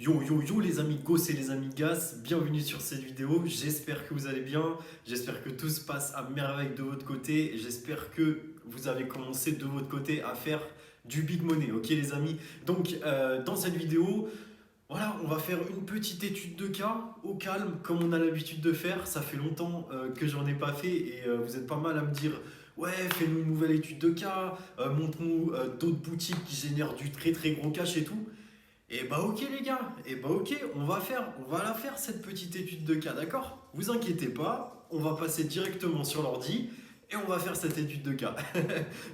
Yo yo yo les amigos et les amigas, bienvenue sur cette vidéo, j'espère que vous allez bien, j'espère que tout se passe à merveille de votre côté, j'espère que vous avez commencé de votre côté à faire du big money, ok les amis. Donc dans cette vidéo, voilà, on va faire une petite étude de cas au calme comme on a l'habitude de faire, ça fait longtemps que j'en ai pas fait et vous êtes pas mal à me dire ouais fais-nous une nouvelle étude de cas, montre-nous d'autres boutiques qui génèrent du très très gros cash et tout. Et bah ok les gars, et bah ok, on va la faire cette petite étude de cas, d'accord? Vous inquiétez pas, on va passer directement sur l'ordi et on va faire cette étude de cas.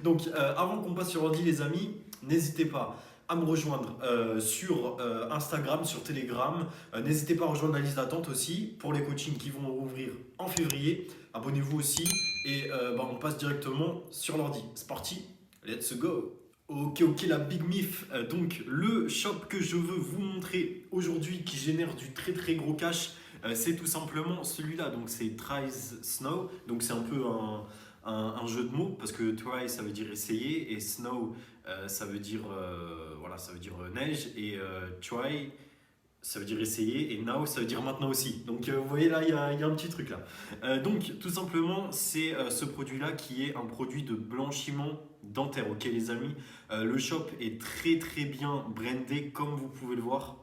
Donc avant qu'on passe sur l'ordi les amis, n'hésitez pas à me rejoindre sur Instagram, sur Telegram. N'hésitez pas à rejoindre la liste d'attente aussi pour les coachings qui vont rouvrir en février. Abonnez-vous aussi et bah, on passe directement sur l'ordi. C'est parti, let's go! Ok, ok, la Big Mif. Donc, le shop que je veux vous montrer aujourd'hui qui génère du très très gros cash, c'est tout simplement celui-là. Donc, c'est Tries Snow. Donc, c'est un peu un jeu de mots parce que try ça veut dire essayer et snow ça veut dire voilà, ça veut dire neige et try ça veut dire essayer et now ça veut dire maintenant aussi. Donc vous voyez là, il y a un petit truc là. Donc tout simplement, c'est ce produit-là qui est un produit de blanchiment dentaire. Ok les amis, le shop est très très bien brandé comme vous pouvez le voir.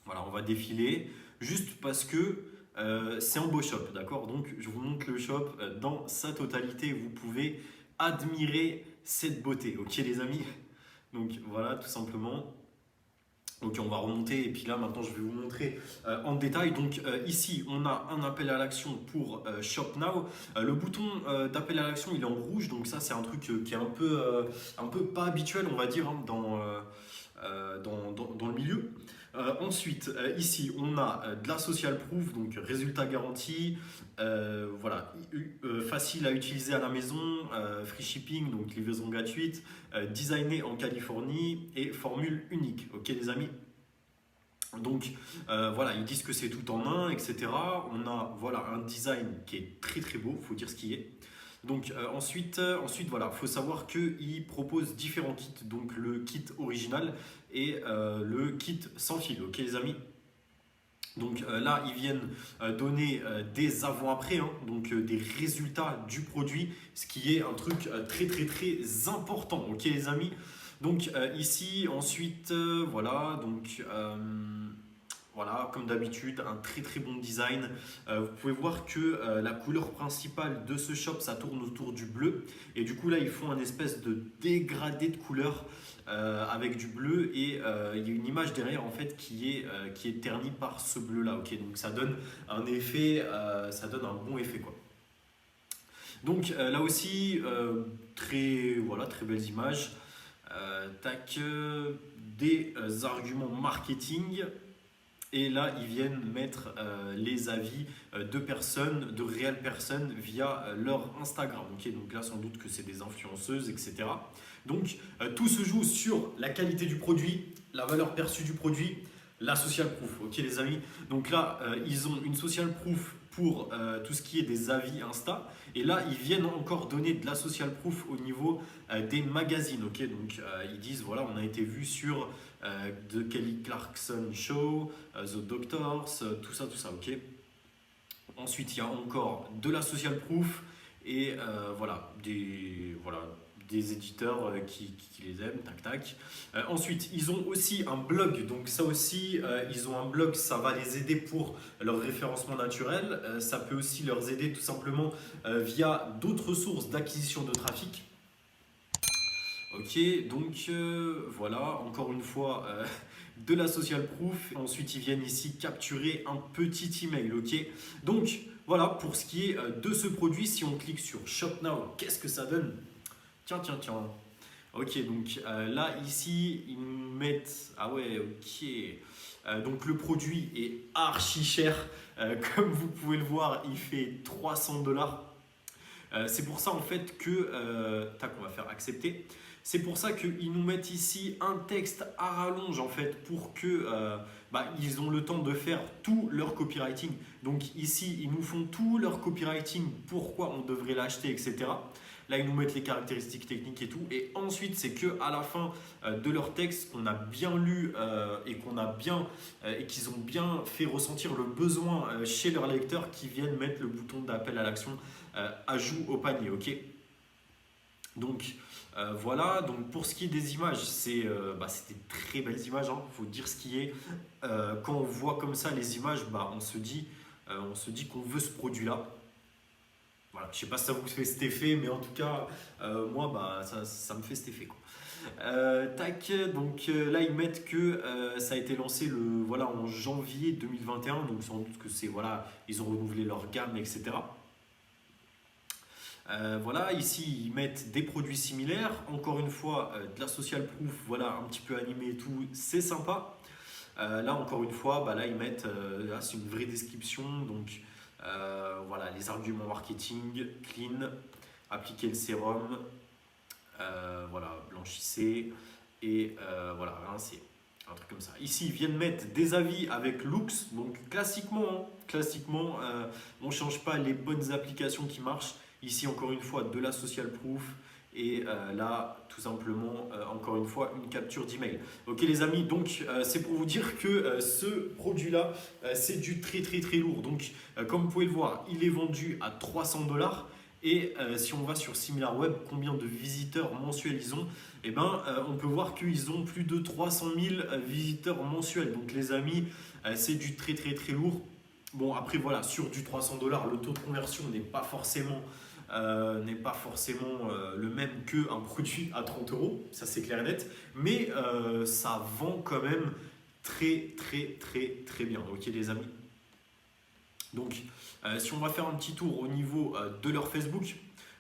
Voilà, on va défiler juste parce que c'est un beau shop, d'accord. Donc je vous montre le shop dans sa totalité. Vous pouvez admirer cette beauté, ok les amis. Donc voilà, tout simplement. Ok, on va remonter et puis là maintenant je vais vous montrer en détail. Donc ici on a un appel à l'action pour Shop Now. Le bouton d'appel à l'action il est en rouge, donc ça c'est un truc qui est un peu pas habituel on va dire hein, dans le milieu. Ensuite ici on a de la social proof, donc résultat garanti, voilà, facile à utiliser à la maison, free shipping, donc livraison gratuite, designé en Californie et formule unique. Ok les amis. Donc voilà, ils disent que c'est tout en un, etc. On a voilà un design qui est très très beau, faut dire ce qui est. Donc ensuite voilà, faut savoir qu'ils proposent différents kits, donc le kit original et le kit sans fil. Ok les amis. Donc là, ils viennent donner des avant-après, hein, donc des résultats du produit, ce qui est un truc très très très important, ok les amis. Donc ici, ensuite, voilà, donc voilà, comme d'habitude, un très très bon design. Vous pouvez voir que la couleur principale de ce shop, ça tourne autour du bleu. Et du coup là, ils font un espèce de dégradé de couleur avec du bleu et il y a une image derrière en fait qui est ternie par ce bleu là. Ok, donc ça donne un effet, ça donne un bon effet quoi. Donc là aussi, voilà, très belles images. Tac, des arguments marketing. Et là, ils viennent mettre les avis de personnes, de réelles personnes via leur Instagram. Ok, donc là, sans doute que c'est des influenceuses, etc. Donc, tout se joue sur la qualité du produit, la valeur perçue du produit, la social proof. Ok, les amis. Donc là, ils ont une social proof pour tout ce qui est des avis Insta. Et là, ils viennent encore donner de la social proof au niveau des magazines. Ok, donc ils disent voilà, on a été vu sur The Kelly Clarkson Show, The Doctors, tout ça, ok. Ensuite, il y a encore de la social proof et voilà, des éditeurs qui les aiment, tac tac. Ensuite, ils ont aussi un blog, donc ça aussi, ils ont un blog, ça va les aider pour leur référencement naturel. Ça peut aussi leur aider tout simplement via d'autres sources d'acquisition de trafic. Ok, donc voilà, encore une fois, de la social proof. Ensuite, ils viennent ici capturer un petit email, ok. Donc voilà, pour ce qui est de ce produit, si on clique sur Shop Now, qu'est-ce que ça donne? Tiens, tiens, tiens. Ok, donc là, ici, ils nous mettent... Ah ouais, ok. Donc le produit est archi cher. Comme vous pouvez le voir, il fait 300 $. C'est pour ça en fait que, tac, on va faire accepter. C'est pour ça qu'ils nous mettent ici un texte à rallonge en fait pour que ils ont le temps de faire tout leur copywriting. Donc ici, ils nous font tout leur copywriting, pourquoi on devrait l'acheter, etc. Là, ils nous mettent les caractéristiques techniques et tout. Et ensuite, c'est que à la fin de leur texte qu'on a bien lu et qu'on a bien et qu'ils ont bien fait ressentir le besoin chez leurs lecteurs qui viennent mettre le bouton d'appel à l'action ajout au panier. Ok. Donc voilà, donc pour ce qui est des images, c'est des très belles images, il faut dire ce qui est. Quand on voit comme ça les images, on se dit qu'on veut ce produit-là. Voilà, je ne sais pas si ça vous fait cet effet, mais en tout cas, moi, ça me fait cet effet, quoi. Tac, donc là ils mettent que ça a été lancé en janvier 2021, donc sans doute que c'est, voilà, ils ont renouvelé leur gamme, etc. Voilà, ici ils mettent des produits similaires, encore une fois de la social proof, voilà, un petit peu animé et tout, c'est sympa. Là encore une fois, là ils mettent, là c'est une vraie description, donc voilà, les arguments marketing, clean, appliquer le sérum, voilà, blanchissez, et voilà, rincez. Un truc comme ça. Ici, ils viennent mettre des avis avec Loox. Donc, classiquement, on ne change pas les bonnes applications qui marchent. Ici, encore une fois, de la social proof. Et là, tout simplement, encore une fois, une capture d'email. Ok, les amis, donc c'est pour vous dire que ce produit-là, c'est du très, très, très lourd. Donc, comme vous pouvez le voir, il est vendu à 300 $. Et si on va sur SimilarWeb, combien de visiteurs mensuels ils ont? Eh ben, on peut voir qu'ils ont plus de 300 000 visiteurs mensuels. Donc les amis, c'est du très très très lourd. Bon, après voilà, sur du 300 $, le taux de conversion n'est pas forcément, le même qu'un produit à 30 €, ça c'est clair et net. Mais ça vend quand même très très très très bien. Ok les amis. Donc, si on va faire un petit tour au niveau de leur Facebook,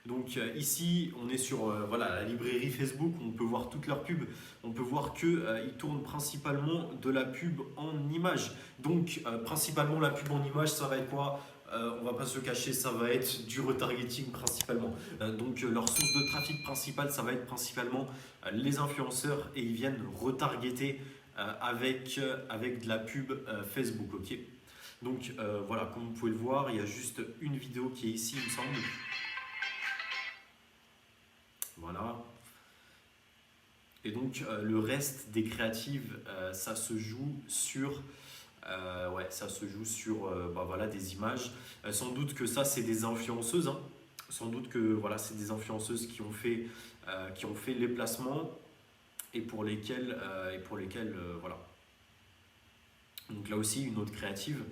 donc ici on est sur la librairie Facebook, on peut voir toutes leurs pubs, on peut voir qu'ils tournent principalement de la pub en images. Donc principalement la pub en images, ça va être quoi? On va pas se cacher, ça va être du retargeting principalement. Donc leur source de trafic principale, ça va être principalement les influenceurs, et ils viennent retargeter avec de la pub Facebook. Ok. Donc voilà, comme vous pouvez le voir, il y a juste une vidéo qui est ici, il me semble. Voilà. Et donc le reste des créatives, ça se joue sur, des images. Sans doute que ça, c'est des influenceuses, hein. Sans doute que voilà, c'est des influenceuses qui ont fait les placements et pour lesquelles, voilà. Donc là aussi, une autre créative.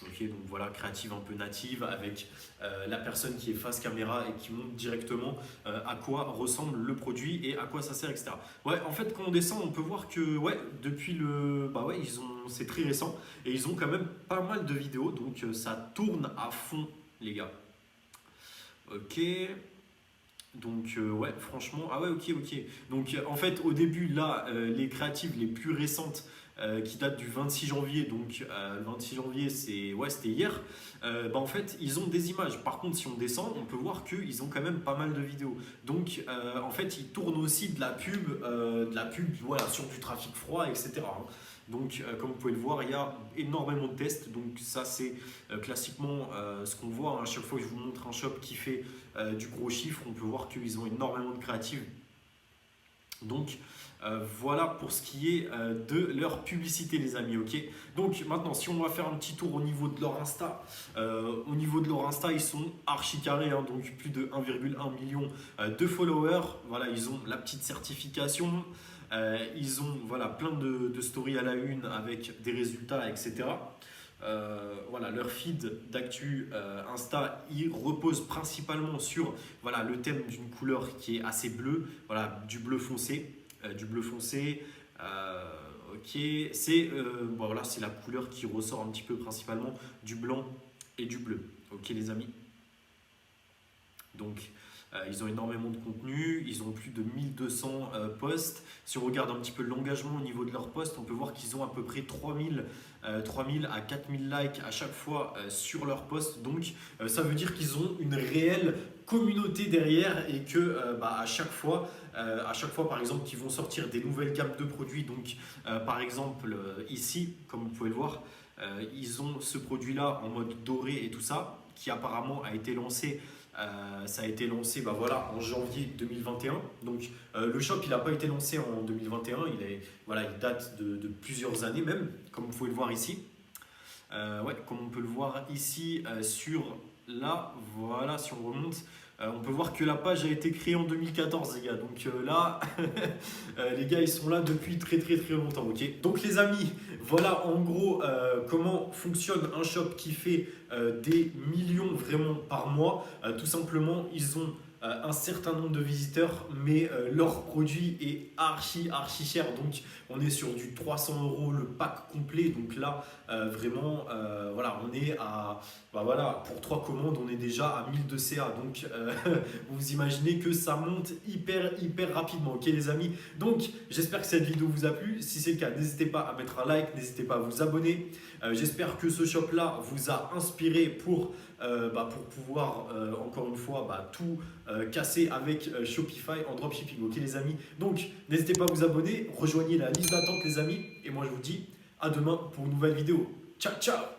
Ok, donc voilà, créative un peu native avec la personne qui est face caméra et qui montre directement à quoi ressemble le produit et à quoi ça sert, etc. Ouais, en fait, quand on descend, on peut voir que depuis c'est très récent et ils ont quand même pas mal de vidéos, donc ça tourne à fond, les gars. Ok. Donc franchement, ok. Donc en fait, au début, là, les créatives les plus récentes qui datent du 26 janvier, donc le 26 janvier, c'était hier, en fait, ils ont des images. Par contre, si on descend, on peut voir qu'ils ont quand même pas mal de vidéos. Donc en fait, ils tournent aussi de la pub, voilà, sur du trafic froid, etc. Donc, comme vous pouvez le voir, il y a énormément de tests. Donc, ça, c'est classiquement ce qu'on voit. À chaque fois que je vous montre un shop qui fait du gros chiffre, on peut voir qu'ils ont énormément de créatives. Donc, voilà pour ce qui est de leur publicité, les amis. Ok. Donc, maintenant, si on va faire un petit tour au niveau de leur Insta, ils sont archi carrés, hein, donc plus de 1,1 million de followers. Voilà, ils ont la petite certification. Ils ont plein de stories à la une avec des résultats, etc. Leur feed d'actu Insta, il repose principalement sur le thème d'une couleur qui est assez bleue, du bleu foncé. Ok, c'est la couleur qui ressort un petit peu principalement du blanc et du bleu. Ok les amis. Donc Ils ont énormément de contenu, ils ont plus de 1200 posts. Si on regarde un petit peu l'engagement au niveau de leurs posts, on peut voir qu'ils ont à peu près 3000 à 4000 likes à chaque fois sur leurs posts. Donc ça veut dire qu'ils ont une réelle communauté derrière et que à chaque fois, par exemple, qu'ils vont sortir des nouvelles gammes de produits. Donc par exemple ici, comme vous pouvez le voir, ils ont ce produit-là en mode doré et tout ça, qui apparemment a été lancé. Ça a été lancé en janvier 2021. Donc le shop il n'a pas été lancé en 2021, il date de plusieurs années même, comme vous pouvez le voir ici. Comme on peut le voir ici si on remonte, on peut voir que la page a été créée en 2014 les gars. Donc là, les gars ils sont là depuis très très très longtemps. Ok. Donc les amis, voilà en gros comment fonctionne un shop qui fait des millions vraiment par mois. Tout simplement, ils ont un certain nombre de visiteurs, mais leur produit est archi cher. Donc on est sur du 300 € le pack complet. Donc là, on est à pour 3 commandes, on est déjà à 1000 de CA. Donc vous imaginez que ça monte hyper rapidement. Ok les amis. Donc j'espère que cette vidéo vous a plu. Si c'est le cas, n'hésitez pas à mettre un like, n'hésitez pas à vous abonner. J'espère que ce shop là vous a inspiré pour pouvoir encore une fois tout casser avec Shopify en dropshipping. Ok les amis. Donc n'hésitez pas à vous abonner, rejoignez la liste d'attente les amis. Et moi je vous dis à demain pour une nouvelle vidéo. Ciao ciao.